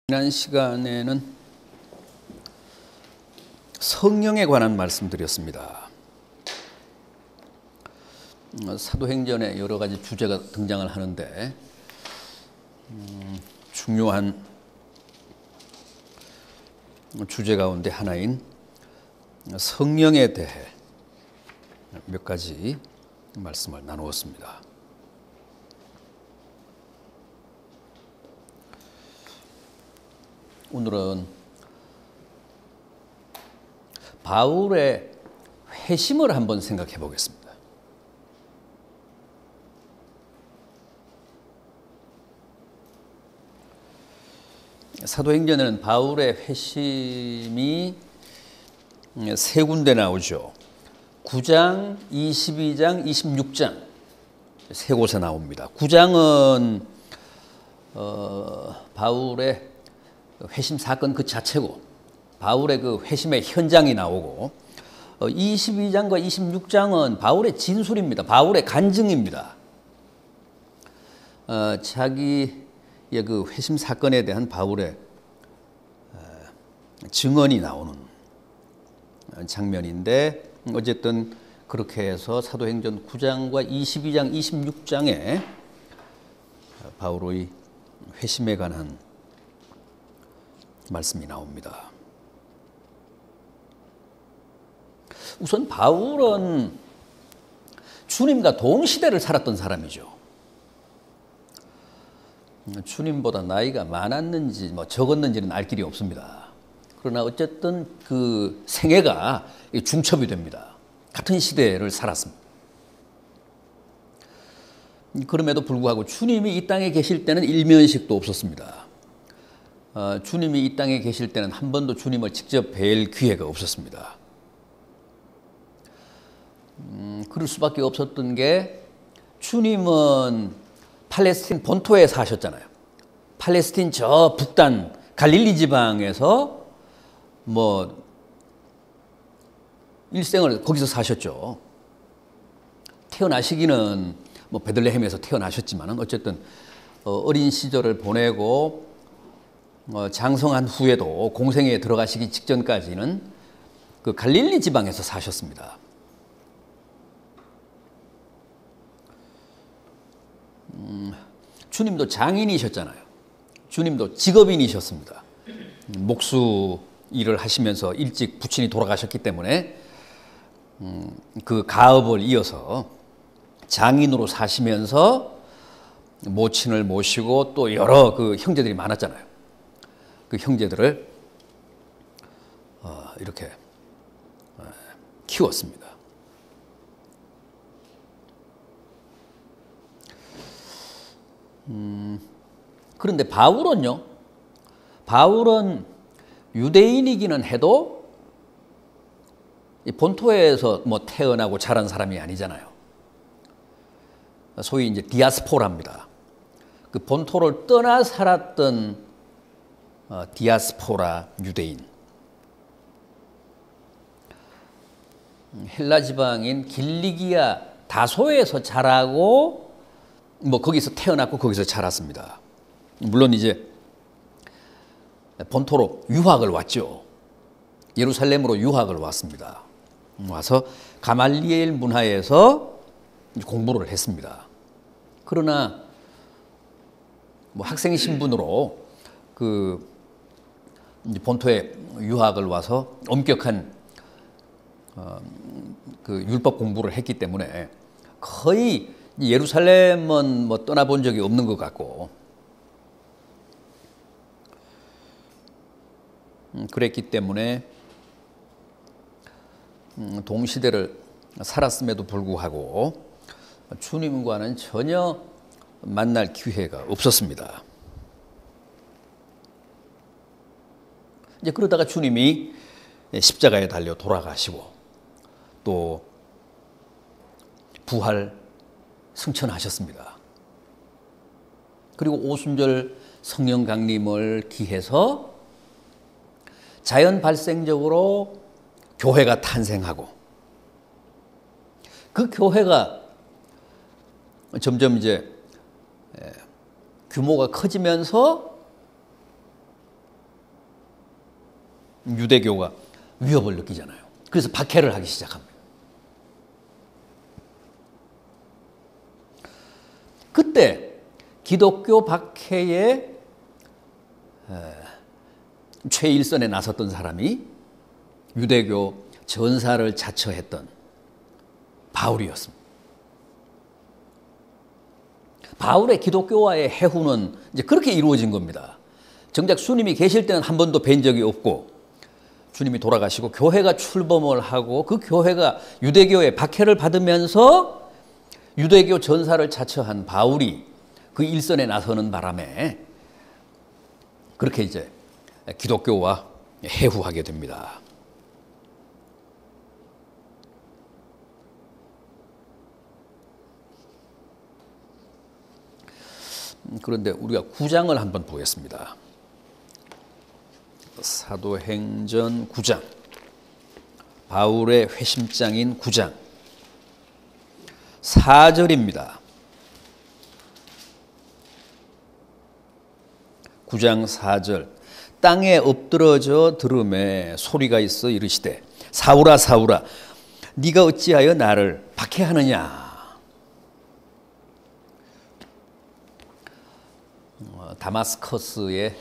지난 시간에는 성령에 관한 말씀드렸습니다. 사도행전에 여러 가지 주제가 등장을 하는데 중요한 주제 가운데 하나인 성령에 대해 몇 가지 말씀을 나누었습니다. 오늘은 바울의 회심을 한번 생각해 보겠습니다. 사도행전에는 바울의 회심이 세 군데 나오죠. 9장, 22장, 26장 세 곳에 나옵니다. 9장은 바울의 회심 사건 그 자체고 바울의 그 회심의 현장이 나오고 22장과 26장은 바울의 진술입니다. 바울의 간증입니다. 자기의 그 회심 사건에 대한 바울의 증언이 나오는 장면인데 어쨌든 그렇게 해서 사도행전 9장과 22장, 26장에 바울의 회심에 관한 말씀이 나옵니다. 우선 바울은 주님과 동시대를 살았던 사람이죠. 주님보다 나이가 많았는지 적었는지는 알 길이 없습니다. 그러나 어쨌든 그 생애가 중첩이 됩니다. 같은 시대를 살았습니다. 그럼에도 불구하고 주님이 이 땅에 계실 때는 일면식도 없었습니다. 주님이 이 땅에 계실 때는 한 번도 주님을 직접 뵐 기회가 없었습니다. 그럴 수밖에 없었던 게 주님은 팔레스틴 본토에 사셨잖아요. 팔레스틴 저 북단 갈릴리 지방에서 일생을 거기서 사셨죠. 태어나시기는 베들레헴에서 태어나셨지만 어쨌든 어린 시절을 보내고 장성한 후에도 공생애에 들어가시기 직전까지는 그 갈릴리 지방에서 사셨습니다. 주님도 장인이셨잖아요. 주님도 직업인이셨습니다. 목수 일을 하시면서 일찍 부친이 돌아가셨기 때문에 그 가업을 이어서 장인으로 사시면서 모친을 모시고 또 여러 그 형제들이 많았잖아요. 그 형제들을 이렇게 키웠습니다. 그런데 바울은요, 바울은 유대인이기는 해도 본토에서 태어나고 자란 사람이 아니잖아요. 소위 이제 디아스포라입니다. 그 본토를 떠나 살았던 디아스포라 유대인. 헬라 지방인 길리기아 다소에서 자라고 거기서 태어났고 거기서 자랐습니다. 물론 이제 본토로 유학을 왔죠. 예루살렘으로 유학을 왔습니다. 와서 가말리엘 문화에서 공부를 했습니다. 그러나 학생 신분으로 그 본토에 유학을 와서 엄격한 그 율법 공부를 했기 때문에 거의 예루살렘은 떠나본 적이 없는 것 같고 그랬기 때문에 동시대를 살았음에도 불구하고 주님과는 전혀 만날 기회가 없었습니다. 이제 그러다가 주님이 십자가에 달려 돌아가시고 또 부활 승천하셨습니다. 그리고 오순절 성령 강림을 기해서 자연 발생적으로 교회가 탄생하고 그 교회가 점점 이제 규모가 커지면서 유대교가 위협을 느끼잖아요. 그래서 박해를 하기 시작합니다. 그때 기독교 박해에 최일선에 나섰던 사람이 유대교 전사를 자처했던 바울이었습니다. 바울의 기독교와의 해후는 이제 그렇게 이루어진 겁니다. 정작 주님이 계실 때는 한 번도 뵌 적이 없고 주님이 돌아가시고 교회가 출범을 하고 그 교회가 유대교의 박해를 받으면서 유대교 전사를 자처한 바울이 그 일선에 나서는 바람에 그렇게 이제 기독교와 해후하게 됩니다. 그런데 우리가 9장을 한번 보겠습니다. 사도행전 9장, 바울의 회심장인 9장 4절입니다. 9장 4절. 땅에 엎드러져 들음에 소리가 있어 이르시되 사울아 사울아 네가 어찌하여 나를 박해하느냐. 다마스커스의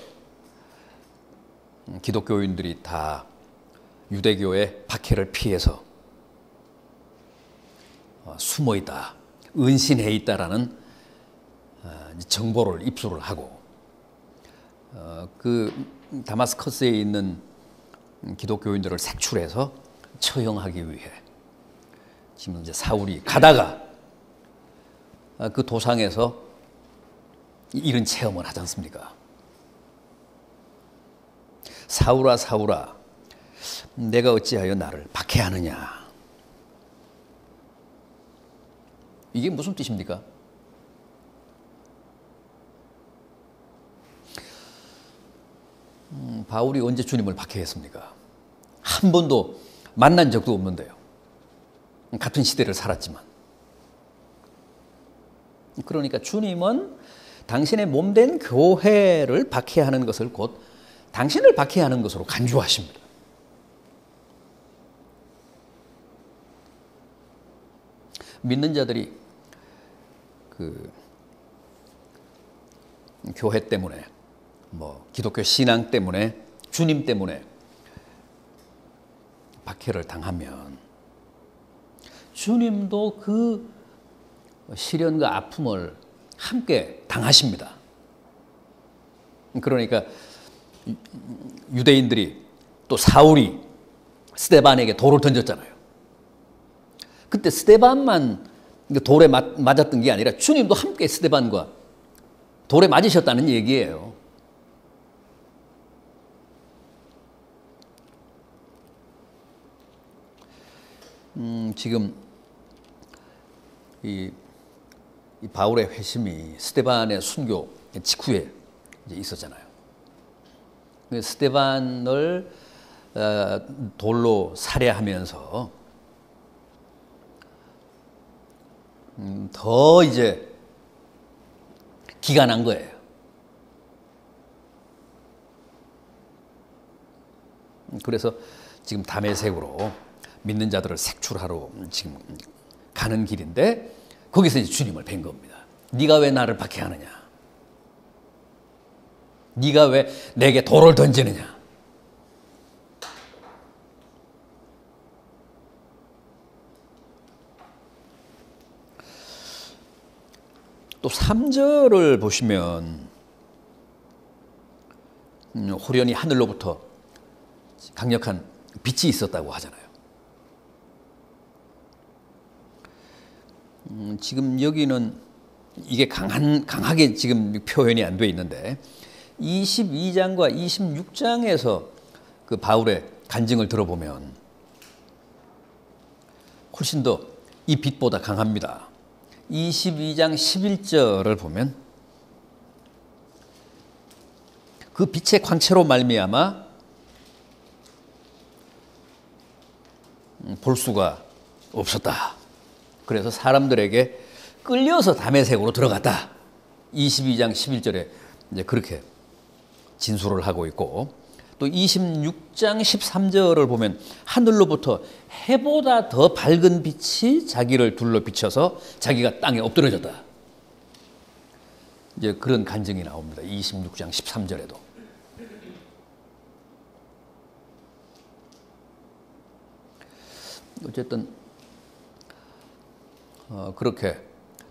기독교인들이 다 유대교의 박해를 피해서 숨어 있다, 은신해 있다라는 정보를 입수를 하고 그 다마스커스에 있는 기독교인들을 색출해서 처형하기 위해 지금 이제 사울이 가다가 그 도상에서 이런 체험을 하지 않습니까? 사울아 사울아 내가 어찌하여 나를 박해하느냐. 이게 무슨 뜻입니까? 바울이 언제 주님을 박해했습니까? 한 번도 만난 적도 없는데요. 같은 시대를 살았지만. 그러니까 주님은 당신의 몸된 교회를 박해하는 것을 곧 당신을 박해하는 것으로 간주하십니다. 믿는 자들이 그 교회 때문에 기독교 신앙 때문에 주님 때문에 박해를 당하면 주님도 그 시련과 아픔을 함께 당하십니다. 그러니까 유대인들이 또 사울이 스데반에게 돌을 던졌잖아요. 그때 스데반만 돌에 맞았던 게 아니라 주님도 함께 스데반과 돌에 맞으셨다는 얘기예요. 지금 이 바울의 회심이 스데반의 순교 직후에 이제 있었잖아요. 스데반을 돌로 살해하면서 더 이제 기가 난 거예요. 그래서 지금 다메섹으로 믿는 자들을 색출하러 지금 가는 길인데 거기서 이제 주님을 뵌 겁니다. 네가 왜 나를 박해하느냐? 네가 왜 내게 돌을 던지느냐? 또 3절을 보시면 호련히 하늘로부터 강력한 빛이 있었다고 하잖아요. 지금 여기는 이게 강하게 지금 표현이 안 돼 있는데 22장과 26장에서 그 바울의 간증을 들어보면 훨씬 더 이 빛보다 강합니다. 22장 11절을 보면 그 빛의 광채로 말미암아 볼 수가 없었다. 그래서 사람들에게 끌려서 다메섹으로 들어갔다. 22장 11절에 이제 그렇게 진술을 하고 있고 또 26장 13절을 보면 하늘로부터 해보다 더 밝은 빛이 자기를 둘러 비춰서 자기가 땅에 엎드러졌다. 이제 그런 간증이 나옵니다. 26장 13절에도. 어쨌든 그렇게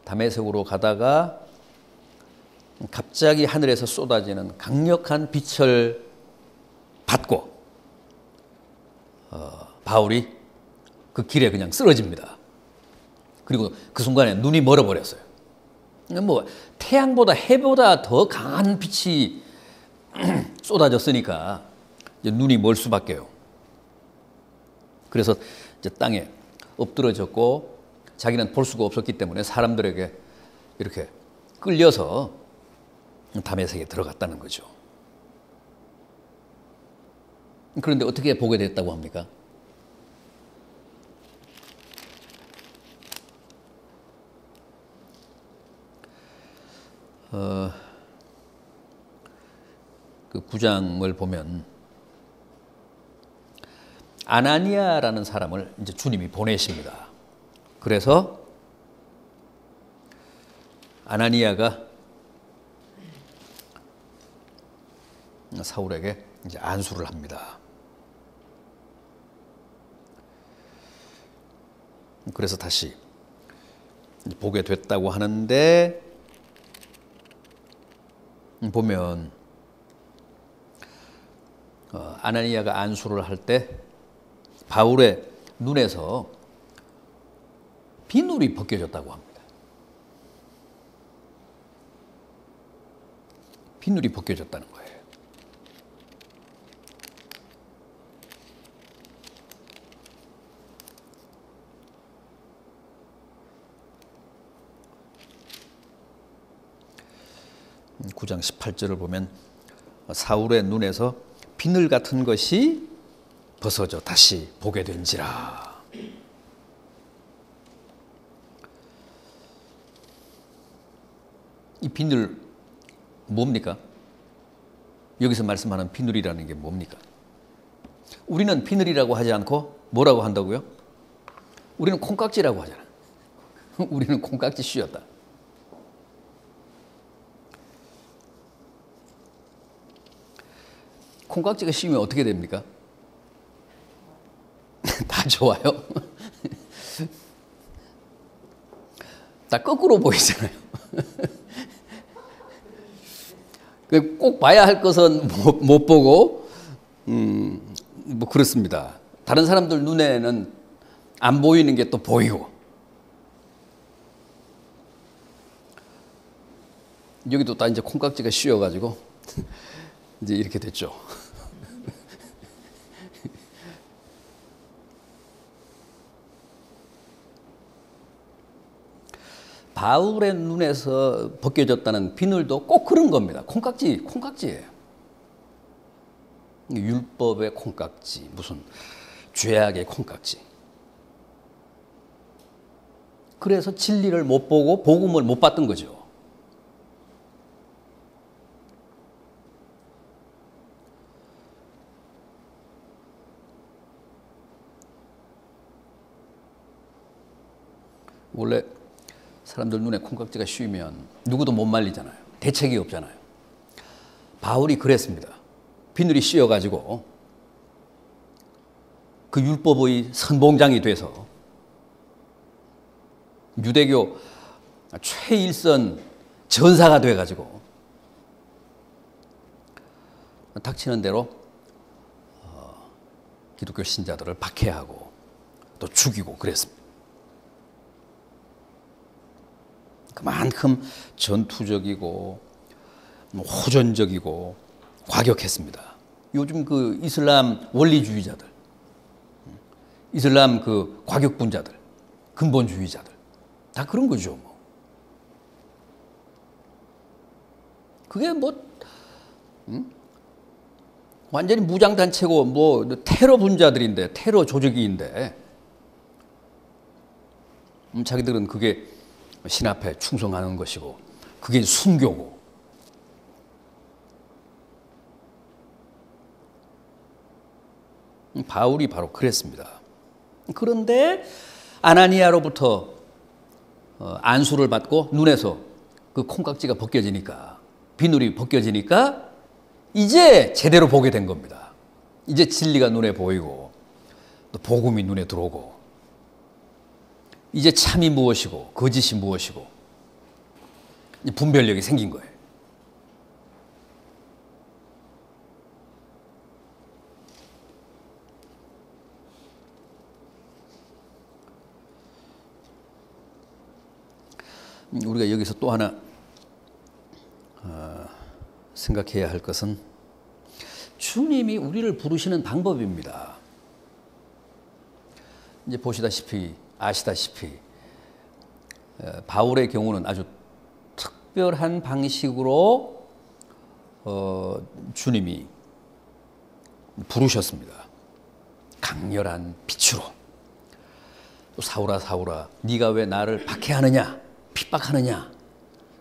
다메섹으로 가다가 갑자기 하늘에서 쏟아지는 강력한 빛을 받고 바울이 그 길에 그냥 쓰러집니다. 그리고 그 순간에 눈이 멀어버렸어요. 뭐 태양보다 해보다 더 강한 빛이 쏟아졌으니까 이제 눈이 멀 수밖에요. 그래서 이제 땅에 엎드러졌고 자기는 볼 수가 없었기 때문에 사람들에게 이렇게 끌려서 다메섹에 들어갔다는 거죠. 그런데 어떻게 보게 됐다고 합니까? 그 9장을 보면 아나니아라는 사람을 이제 주님이 보내십니다. 그래서 아나니아가 사울에게 이제 안수를 합니다. 그래서 다시 보게 됐다고 하는데 보면 아나니아가 안수를 할 때 바울의 눈에서 비늘이 벗겨졌다고 합니다. 비늘이 벗겨졌다는 거예요. 구 장 18절을 보면 사울의 눈에서 비늘 같은 것이 벗어져 다시 보게 된지라. 이 비늘 뭡니까? 여기서 말씀하는 비늘이라는 게 뭡니까? 우리는 비늘이라고 하지 않고 뭐라고 한다고요? 우리는 콩깍지라고 하잖아. 우리는 콩깍지 씌웠다. 콩깍지가 씌우면 어떻게 됩니까? 다 좋아요. 다 거꾸로 보이잖아요. 꼭 봐야 할 것은 못 보고, 뭐 그렇습니다. 다른 사람들 눈에는 안 보이는 게 또 보이고. 여기도 다 이제 콩깍지가 씌워가지고 이제 이렇게 됐죠. 바울의 눈에서 벗겨졌다는 비늘도 꼭 그런 겁니다. 콩깍지예요. 율법의 콩깍지, 무슨 죄악의 콩깍지. 그래서 진리를 못 보고 복음을 못 받던 거죠. 원래 사람들 눈에 콩깍지가 씌우면 누구도 못 말리잖아요. 대책이 없잖아요. 바울이 그랬습니다. 비늘이 씌어가지고 그 율법의 선봉장이 돼서 유대교 최일선 전사가 돼가지고 닥치는 대로 기독교 신자들을 박해하고 또 죽이고 그랬습니다. 그만큼 전투적이고 호전적이고 과격했습니다. 요즘 그 이슬람 원리주의자들, 이슬람 그 과격분자들, 근본주의자들 다 그런 거죠. 뭐. 그게 뭐 완전히 무장단체고 뭐 테러 분자들인데 테러 조직인데 자기들은 그게 신 앞에 충성하는 것이고 그게 순교고 바울이 바로 그랬습니다. 그런데 아나니아로부터 안수를 받고 눈에서 그 콩깍지가 벗겨지니까, 비늘이 벗겨지니까 이제 제대로 보게 된 겁니다. 이제 진리가 눈에 보이고 또 복음이 눈에 들어오고, 이제 참이 무엇이고 거짓이 무엇이고 분별력이 생긴 거예요. 우리가 여기서 또 하나 생각해야 할 것은 주님이 우리를 부르시는 방법입니다. 이제 보시다시피 아시다시피 바울의 경우는 아주 특별한 방식으로 주님이 부르셨습니다. 강렬한 빛으로. 또 사울아 사울아 네가 왜 나를 박해하느냐 핍박하느냐,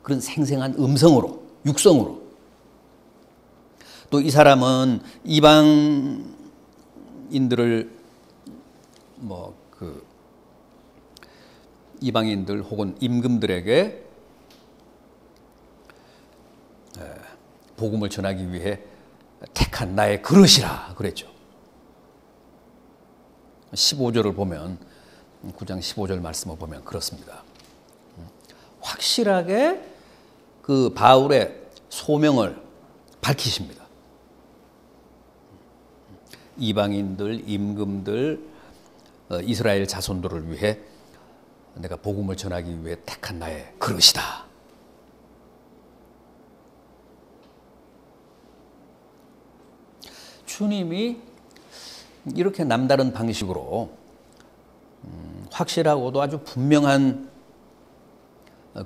그런 생생한 음성으로, 육성으로. 또 이 사람은 이방인들을 이방인들 혹은 임금들에게 복음을 전하기 위해 택한 나의 그릇이라 그랬죠. 15절을 보면, 9장 15절 말씀을 보면 그렇습니다. 확실하게 그 바울의 소명을 밝히십니다. 이방인들, 임금들, 이스라엘 자손들을 위해 내가 복음을 전하기 위해 택한 나의 그릇이다. 주님이 이렇게 남다른 방식으로 확실하고도 아주 분명한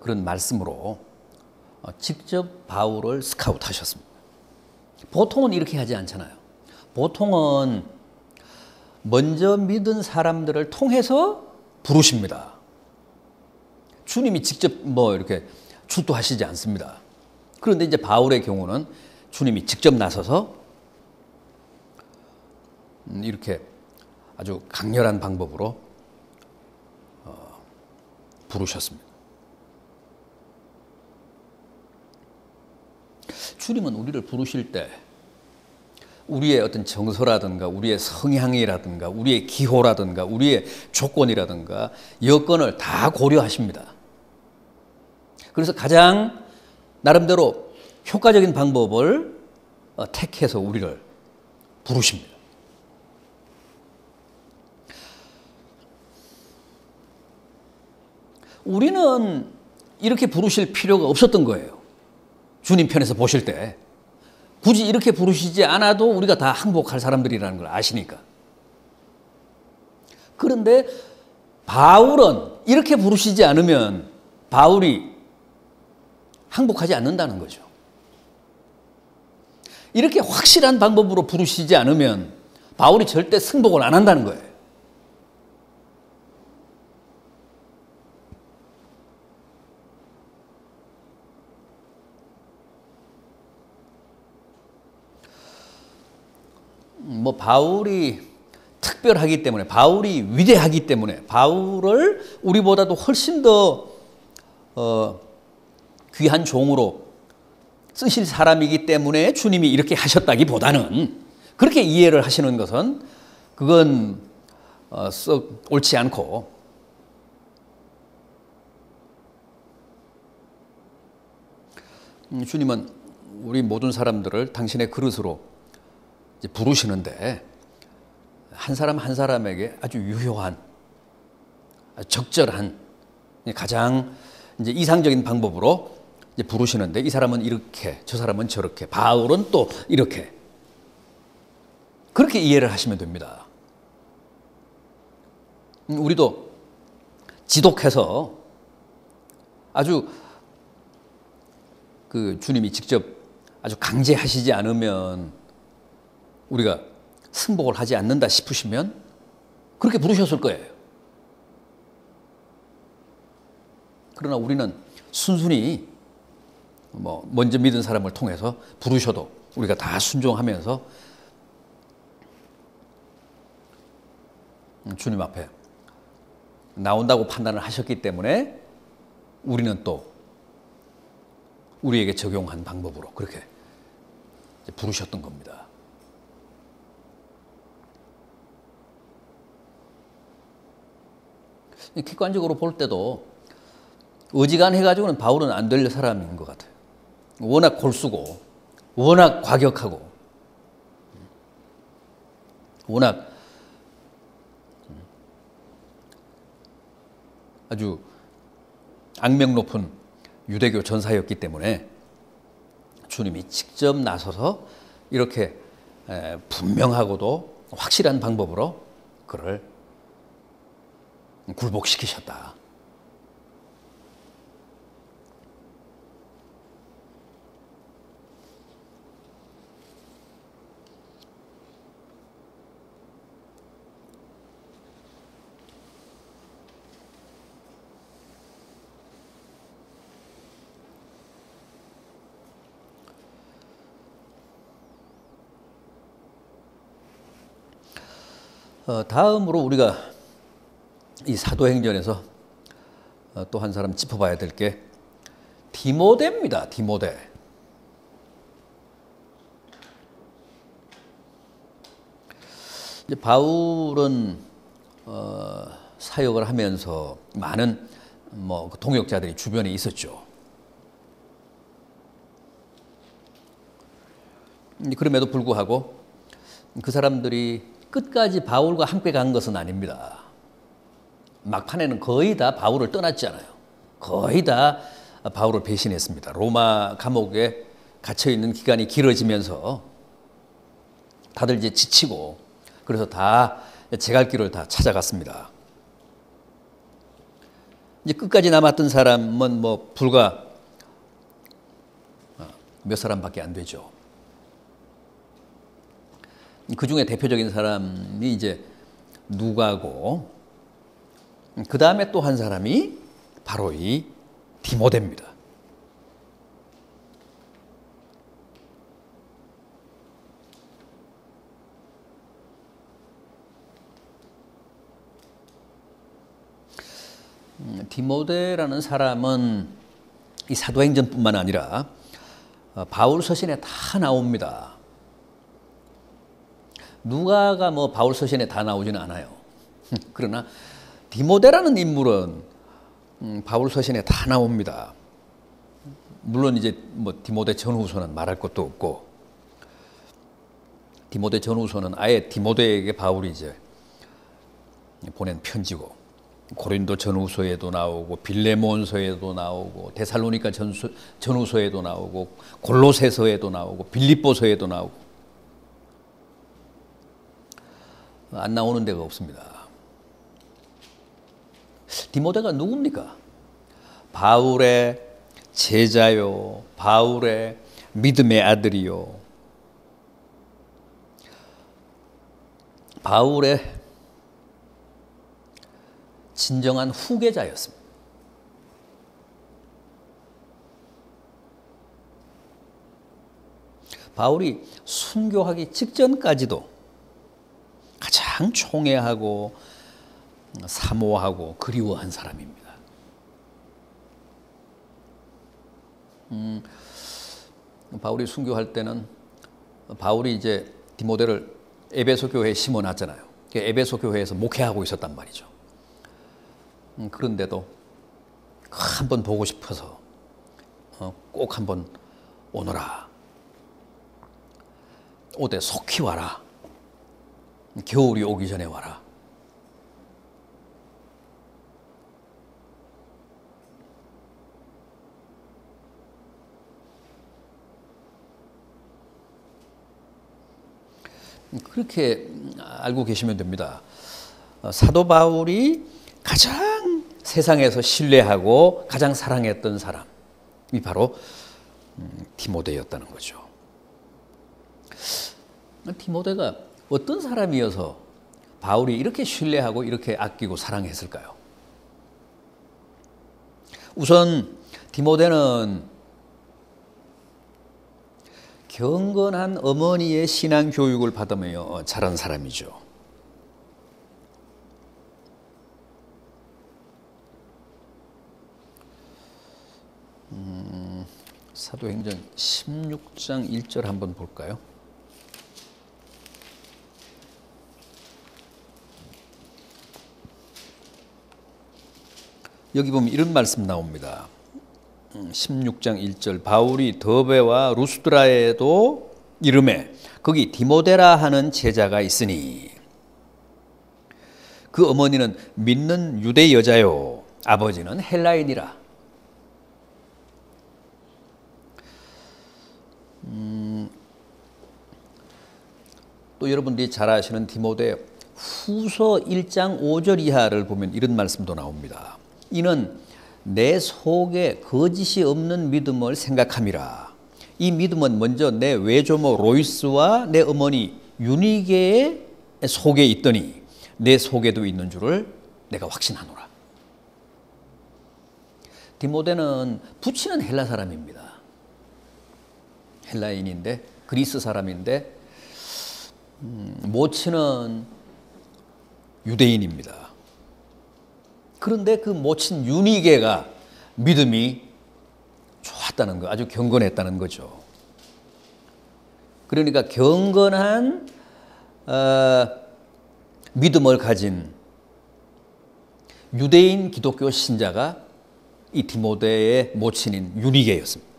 그런 말씀으로 직접 바울을 스카우트하셨습니다. 보통은 이렇게 하지 않잖아요. 보통은 먼저 믿은 사람들을 통해서 부르십니다. 주님이 직접 이렇게 출두하시지 않습니다. 그런데 이제 바울의 경우는 주님이 직접 나서서 이렇게 아주 강렬한 방법으로 부르셨습니다. 주님은 우리를 부르실 때 우리의 어떤 정서라든가 우리의 성향이라든가 우리의 기호라든가 우리의 조건이라든가 여건을 다 고려하십니다. 그래서 가장 나름대로 효과적인 방법을 택해서 우리를 부르십니다. 우리는 이렇게 부르실 필요가 없었던 거예요. 주님 편에서 보실 때 굳이 이렇게 부르시지 않아도 우리가 다 항복할 사람들이라는 걸 아시니까. 그런데 바울은 이렇게 부르시지 않으면 바울이 항복하지 않는다는 거죠. 이렇게 확실한 방법으로 부르시지 않으면 바울이 절대 승복을 안 한다는 거예요. 바울이 특별하기 때문에, 바울이 위대하기 때문에, 바울을 우리보다도 훨씬 더 귀한 종으로 쓰실 사람이기 때문에 주님이 이렇게 하셨다기보다는, 그렇게 이해를 하시는 것은 그건 썩 옳지 않고, 주님은 우리 모든 사람들을 당신의 그릇으로 이제 부르시는데 한 사람 한 사람에게 아주 유효한, 아주 적절한, 가장 이제 이상적인 방법으로 이제 부르시는데, 이 사람은 이렇게, 저 사람은 저렇게, 바울은 또 이렇게, 그렇게 이해를 하시면 됩니다. 우리도 지독해서 아주 그 주님이 직접 아주 강제하시지 않으면 우리가 승복을 하지 않는다 싶으시면 그렇게 부르셨을 거예요. 그러나 우리는 순순히 먼저 믿은 사람을 통해서 부르셔도 우리가 다 순종하면서 주님 앞에 나온다고 판단을 하셨기 때문에 우리는 또 우리에게 적용한 방법으로 그렇게 부르셨던 겁니다. 객관적으로 볼 때도 어지간해가지고는 바울은 안 될 사람인 것 같아요. 워낙 골수고 워낙 과격하고 워낙 아주 악명 높은 유대교 전사였기 때문에 주님이 직접 나서서 이렇게 분명하고도 확실한 방법으로 그를 굴복시키셨다. 다음으로 우리가 이 사도행전에서 또 한 사람 짚어봐야 될 게 디모데입니다. 디모데. 이제 바울은 사역을 하면서 많은 동역자들이 주변에 있었죠. 그럼에도 불구하고 그 사람들이 끝까지 바울과 함께 간 것은 아닙니다. 막판에는 거의 다 바울을 떠났잖아요. 거의 다 바울을 배신했습니다. 로마 감옥에 갇혀있는 기간이 길어지면서 다들 이제 지치고 그래서 다 제 갈 길을 다 찾아갔습니다. 이제 끝까지 남았던 사람은 불과 몇 사람밖에 안 되죠. 그 중에 대표적인 사람이 이제 누가고, 그 다음에 또 한 사람이 바로 이 디모데입니다. 디모데라는 사람은 이 사도행전뿐만 아니라 바울 서신에 다 나옵니다. 누가가 바울 서신에 다 나오지는 않아요. 그러나 디모데라는 인물은 바울 서신에 다 나옵니다. 물론 이제 디모데 전후서는 말할 것도 없고, 디모데 전후서는 아예 디모데에게 바울이 이제 보낸 편지고, 고린도 전후서에도 나오고, 빌레몬서에도 나오고, 데살로니가 전후서에도 나오고, 골로새서에도 나오고, 빌립보서에도 나오고, 안 나오는 데가 없습니다. 디모데가 누굽니까? 바울의 제자요, 바울의 믿음의 아들이요, 바울의 진정한 후계자였습니다. 바울이 순교하기 직전까지도 가장 총애하고 사모하고 그리워한 사람입니다. 바울이 순교할 때는 바울이 이제 디모데를 에베소 교회에 심어놨잖아요. 에베소 교회에서 목회하고 있었단 말이죠. 그런데도 한번 보고 싶어서 꼭 한번 오너라. 오되 속히 와라. 겨울이 오기 전에 와라. 그렇게 알고 계시면 됩니다. 사도 바울이 가장 세상에서 신뢰하고 가장 사랑했던 사람이 바로 디모데였다는 거죠. 디모데가 어떤 사람이어서 바울이 이렇게 신뢰하고 이렇게 아끼고 사랑했을까요? 우선 디모데는 경건한 어머니의 신앙 교육을 받으며 자란 사람이죠. 사도행전 16장 1절 한번 볼까요? 여기 보면 이런 말씀 나옵니다. 16장 1절 바울이 더베와 루스드라에도 이름에 거기 디모데라 하는 제자가 있으니 그 어머니는 믿는 유대 여자요 아버지는 헬라인이라. 또 여러분들이 잘 아시는 디모데 후서 1장 5절 이하를 보면 이런 말씀도 나옵니다. 이는 내 속에 거짓이 없는 믿음을 생각함이라. 이 믿음은 먼저 내 외조모 로이스와 내 어머니 유니게의 속에 있더니 내 속에도 있는 줄을 내가 확신하노라. 디모데는 부친은 헬라 사람입니다. 헬라인인데 그리스 사람인데 모친은 유대인입니다. 그런데 그 모친 유니게가 믿음이 좋았다는 거, 아주 경건했다는 거죠. 그러니까 경건한 믿음을 가진 유대인 기독교 신자가 이 디모데의 모친인 유니게였습니다.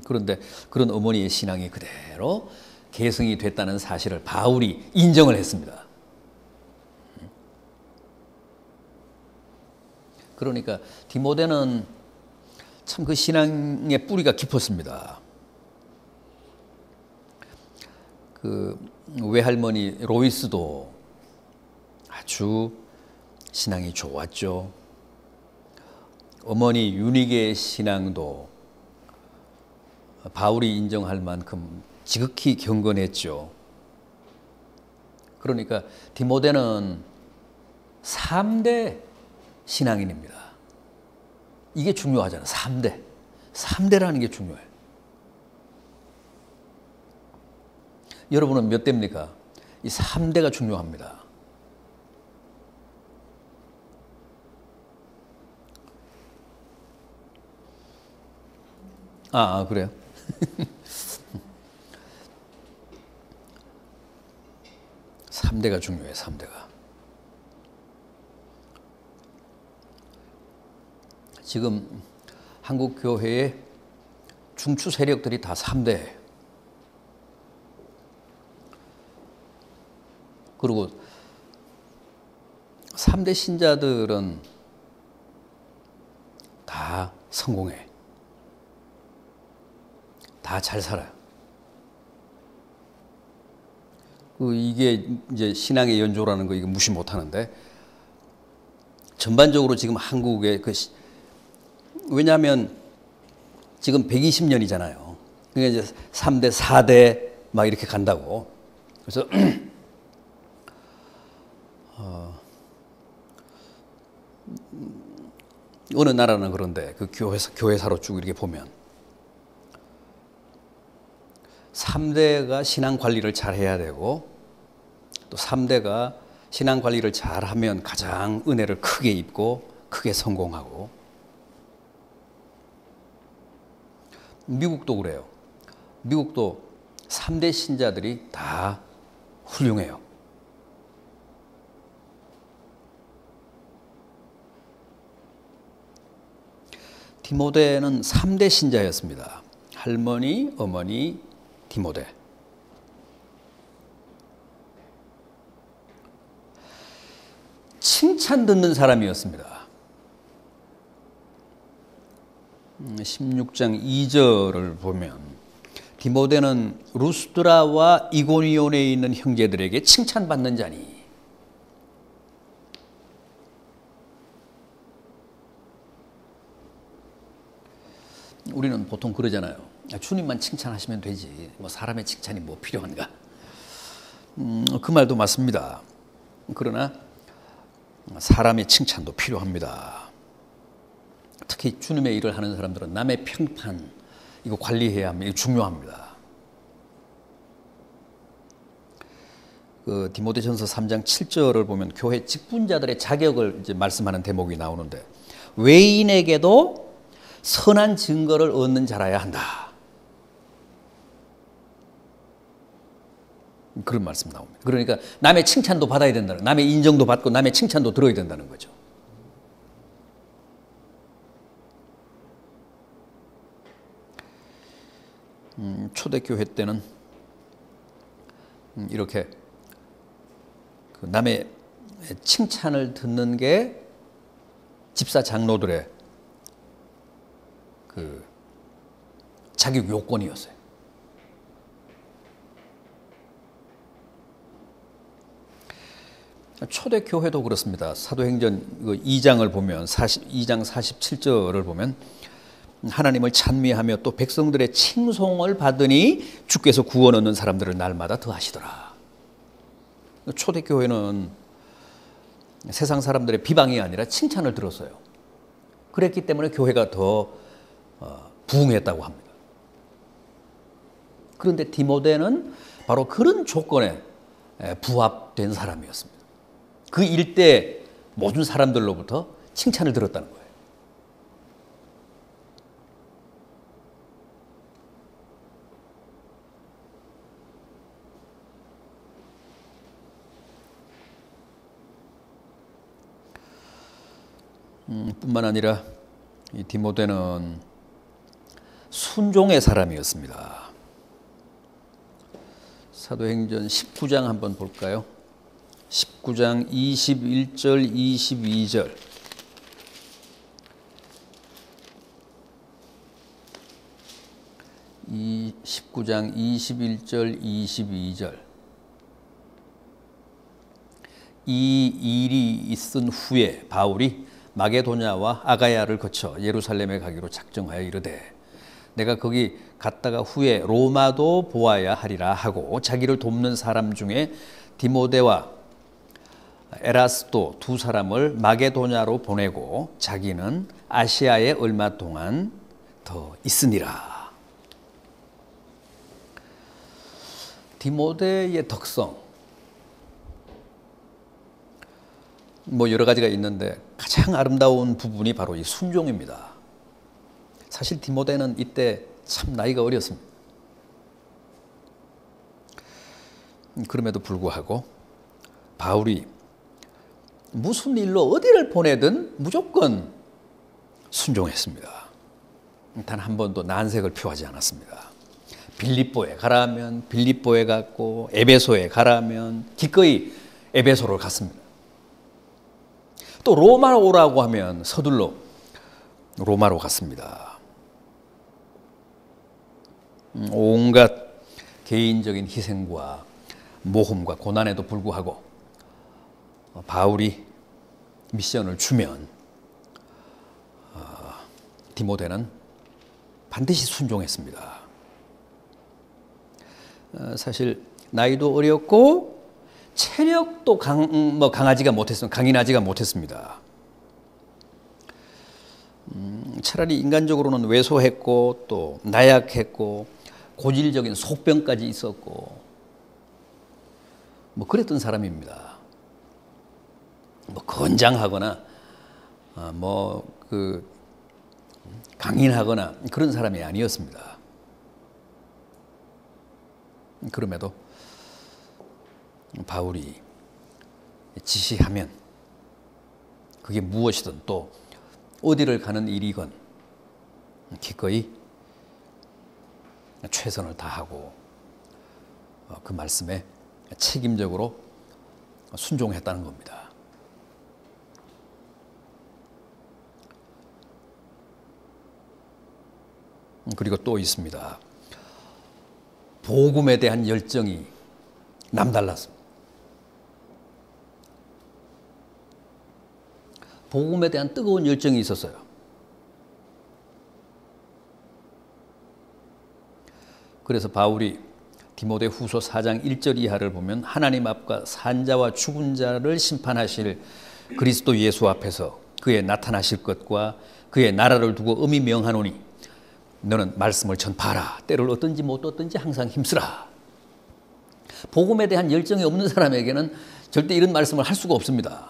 그런데 그런 어머니의 신앙이 그대로 계승이 됐다는 사실을 바울이 인정을 했습니다. 그러니까 디모데는 참 그 신앙의 뿌리가 깊었습니다. 그 외할머니 로이스도 아주 신앙이 좋았죠. 어머니 유니게의 신앙도 바울이 인정할 만큼 지극히 경건했죠. 그러니까 디모데는 3대 신앙인입니다. 이게 중요하잖아요. 3대. 3대라는 게 중요해요. 여러분은 몇 대입니까? 이 3대가 중요합니다. 그래요? 3대가 중요해요. 3대가. 지금 한국 교회의 중추 세력들이 다 3대. 그리고 3대 신자들은 다 성공해. 다 잘 살아요. 이게 이제 신앙의 연조라는 거 이거 무시 못 하는데 전반적으로 지금 한국의 왜냐하면 지금 120년이잖아요. 그러니까 이제 3대, 4대 막 이렇게 간다고. 그래서 어느 나라는 그런데 그 교회사로 쭉 이렇게 보면 3대가 신앙 관리를 잘 해야 되고 또 3대가 신앙 관리를 잘 하면 가장 은혜를 크게 입고 크게 성공하고 미국도 그래요. 미국도 3대 신자들이 다 훌륭해요. 디모데는 3대 신자였습니다. 할머니, 어머니, 디모데. 칭찬 듣는 사람이었습니다. 16장 2절을 보면 디모데는 루스드라와 이고니온에 있는 형제들에게 칭찬받는 자니. 우리는 보통 그러잖아요. 주님만 칭찬하시면 되지. 뭐 사람의 칭찬이 뭐 필요한가? 그 말도 맞습니다. 그러나 사람의 칭찬도 필요합니다. 특히 주님의 일을 하는 사람들은 남의 평판 이거 관리해야 합니다. 이거 중요합니다. 그 디모데전서 3장 7절을 보면 교회 직분자들의 자격을 이제 말씀하는 대목이 나오는데, 외인에게도 선한 증거를 얻는 자라야 한다. 그런 말씀 나옵니다. 그러니까 남의 칭찬도 받아야 된다는, 남의 인정도 받고 남의 칭찬도 들어야 된다는 거죠. 초대교회 때는 이렇게 그 남의 칭찬을 듣는 게 집사 장로들의 그 자격 요건이었어요. 초대교회도 그렇습니다. 사도행전 2장을 보면 2장 47절을 보면 하나님을 찬미하며 또 백성들의 칭송을 받으니 주께서 구원 얻는 사람들을 날마다 더하시더라. 초대교회는 세상 사람들의 비방이 아니라 칭찬을 들었어요. 그랬기 때문에 교회가 더 부흥했다고 합니다. 그런데 디모데는 바로 그런 조건에 부합된 사람이었습니다. 그 일대 모든 사람들로부터 칭찬을 들었다는 거예요. 뿐만 아니라 이 디모데는 순종의 사람이었습니다. 사도행전 19장 한번 볼까요? 19장 21절, 22절. 이 19장 21절, 22절. 이 일이 있은 후에 바울이 마게도냐와 아가야를 거쳐 예루살렘에 가기로 작정하여 이르되, 내가 거기 갔다가 후에 로마도 보아야 하리라 하고 자기를 돕는 사람 중에 디모데와 에라스도 두 사람을 마게도냐로 보내고 자기는 아시아에 얼마 동안 더 있으니라. 디모데의 덕성, 뭐 여러 가지가 있는데 가장 아름다운 부분이 바로 이 순종입니다. 사실 디모데는 이때 참 나이가 어렸습니다. 그럼에도 불구하고 바울이 무슨 일로 어디를 보내든 무조건 순종했습니다. 단 한 번도 난색을 표하지 않았습니다. 빌립보에 가라면 빌립보에 갔고, 에베소에 가라면 기꺼이 에베소로 갔습니다. 또 로마로 오라고 하면 서둘러 로마로 갔습니다. 온갖 개인적인 희생과 모험과 고난에도 불구하고 바울이 미션을 주면 디모데는 반드시 순종했습니다. 사실 나이도 어렸고 체력도 강하지가 못했습니다. 강인하지가 못했습니다. 차라리 인간적으로는 왜소했고 또 나약했고 고질적인 속병까지 있었고 뭐 그랬던 사람입니다. 뭐 건장하거나 강인하거나 그런 사람이 아니었습니다. 그럼에도 바울이 지시하면 그게 무엇이든 또 어디를 가는 일이건 기꺼이 최선을 다하고 그 말씀에 책임적으로 순종했다는 겁니다. 그리고 또 있습니다. 복음에 대한 열정이 남달랐습니다. 복음에 대한 뜨거운 열정이 있었어요. 그래서 바울이 디모데 후서 4장 1절 이하를 보면 하나님 앞과 산자와 죽은 자를 심판하실 그리스도 예수 앞에서 그의 나타나실 것과 그의 나라를 두고 엄히 명하노니 너는 말씀을 전파하라. 때를 어떤지 못 얻든지 항상 힘쓰라. 복음에 대한 열정이 없는 사람에게는 절대 이런 말씀을 할 수가 없습니다.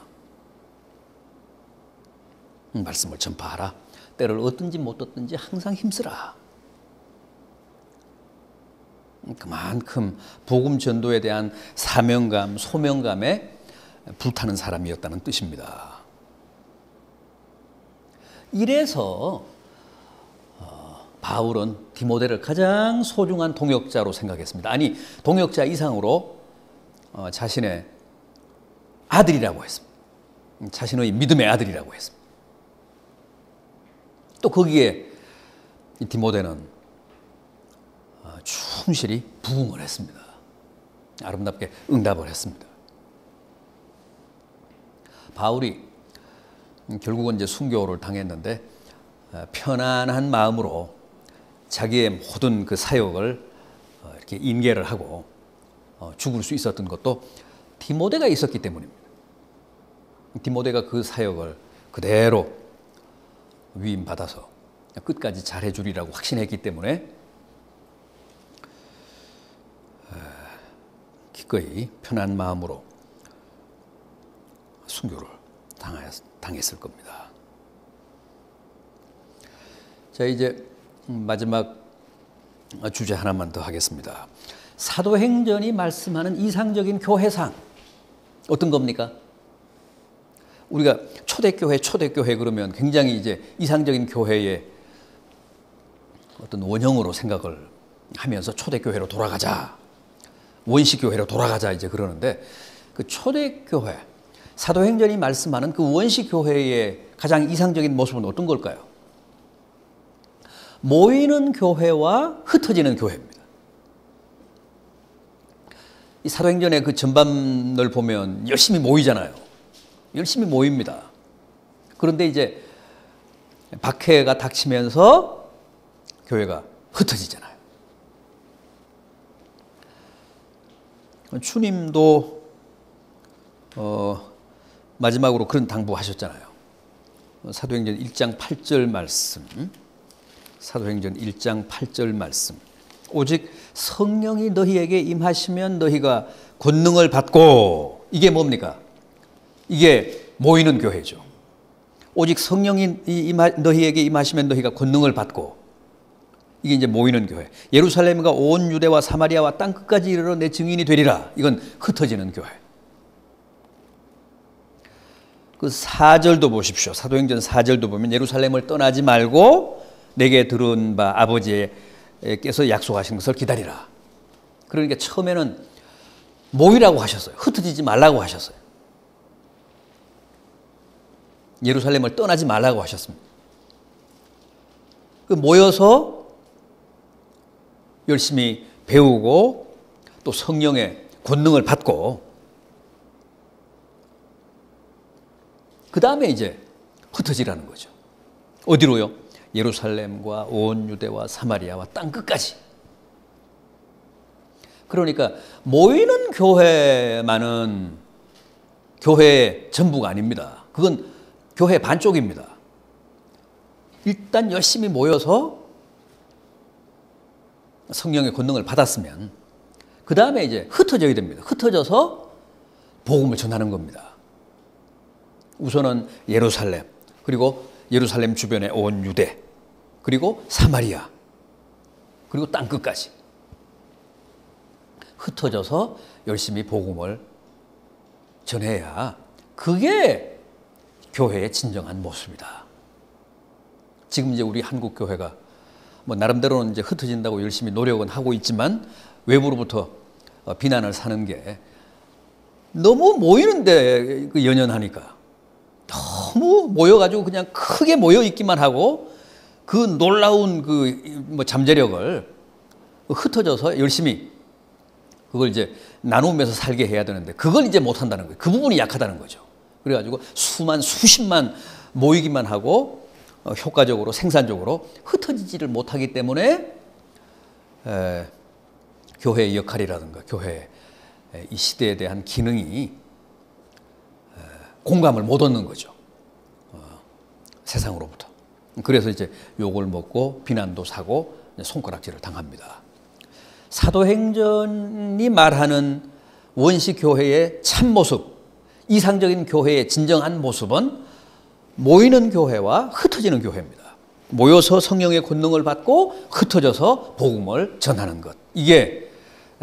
말씀을 전파하라. 때를 얻든지 못 얻든지 항상 힘쓰라. 그만큼 복음 전도에 대한 사명감, 소명감에 불타는 사람이었다는 뜻입니다. 이래서 바울은 디모데를 가장 소중한 동역자로 생각했습니다. 아니, 동역자 이상으로 자신의 아들이라고 했습니다. 자신의 믿음의 아들이라고 했습니다. 또 거기에 디모데는 충실히 부응을 했습니다. 아름답게 응답을 했습니다. 바울이 결국은 이제 순교를 당했는데 편안한 마음으로 자기의 모든 그 사역을 이렇게 인계를 하고 죽을 수 있었던 것도 디모데가 있었기 때문입니다. 디모데가 그 사역을 그대로 위임받아서 끝까지 잘해주리라고 확신했기 때문에 기꺼이 편한 마음으로 순교를 당했을 겁니다. 자, 이제 마지막 주제 하나만 더 하겠습니다. 사도행전이 말씀하는 이상적인 교회상 어떤 겁니까? 우리가 초대교회 그러면 굉장히 이제 이상적인 교회의 어떤 원형으로 생각을 하면서 초대교회로 돌아가자, 원시교회로 돌아가자 이제 그러는데, 그 초대교회, 사도행전이 말씀하는 그 원시교회의 가장 이상적인 모습은 어떤 걸까요? 모이는 교회와 흩어지는 교회입니다. 이 사도행전의 그 전반을 보면 열심히 모이잖아요. 열심히 모입니다. 그런데 이제 박해가 닥치면서 교회가 흩어지잖아요. 주님도 마지막으로 그런 당부하셨잖아요. 사도행전 1장 8절 말씀. 사도행전 1장 8절 말씀. 오직 성령이 너희에게 임하시면 너희가 권능을 받고, 이게 뭡니까? 이게 모이는 교회죠. 오직 성령이 너희에게 임하시면 너희가 권능을 받고, 이게 이제 모이는 교회. 예루살렘과 온 유대와 사마리아와 땅 끝까지 이르러 내 증인이 되리라. 이건 흩어지는 교회. 그 4절도 보십시오. 사도행전 4절도 보면 예루살렘을 떠나지 말고 내게 들은 바 아버지께서 약속하신 것을 기다리라. 그러니까 처음에는 모이라고 하셨어요. 흩어지지 말라고 하셨어요. 예루살렘을 떠나지 말라고 하셨습니다. 그 모여서 열심히 배우고 또 성령의 권능을 받고, 그 다음에 이제 흩어지라는 거죠. 어디로요? 예루살렘과 온 유대와 사마리아와 땅 끝까지. 그러니까 모이는 교회만은 교회의 전부가 아닙니다. 그건 교회 반쪽입니다. 일단 열심히 모여서 성령의 권능을 받았으면 그 다음에 이제 흩어져야 됩니다. 흩어져서 복음을 전하는 겁니다. 우선은 예루살렘, 그리고 예루살렘 주변의 온 유대, 그리고 사마리아, 그리고 땅 끝까지 흩어져서 열심히 복음을 전해야 그게 교회의 진정한 모습이다. 지금 이제 우리 한국 교회가 뭐 나름대로는 이제 흩어진다고 열심히 노력은 하고 있지만 외부로부터 비난을 사는 게 너무 모이는데 연연하니까, 너무 모여가지고 그냥 크게 모여 있기만 하고 그 놀라운 그 뭐 잠재력을 흩어져서 열심히 그걸 이제 나누면서 살게 해야 되는데 그걸 이제 못한다는 거예요. 그 부분이 약하다는 거죠. 그래가지고 수십만 모이기만 하고 효과적으로 생산적으로 흩어지지를 못하기 때문에 교회의 역할이라든가 교회의 이 시대에 대한 기능이 공감을 못 얻는 거죠. 세상으로부터. 그래서 이제 욕을 먹고 비난도 사고 손가락질을 당합니다. 사도행전이 말하는 원시 교회의 참모습, 이상적인 교회의 진정한 모습은 모이는 교회와 흩어지는 교회입니다. 모여서 성령의 권능을 받고 흩어져서 복음을 전하는 것. 이게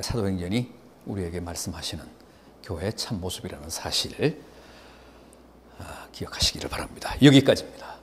사도행전이 우리에게 말씀하시는 교회의 참모습이라는 사실을 기억하시기를 바랍니다. 여기까지입니다.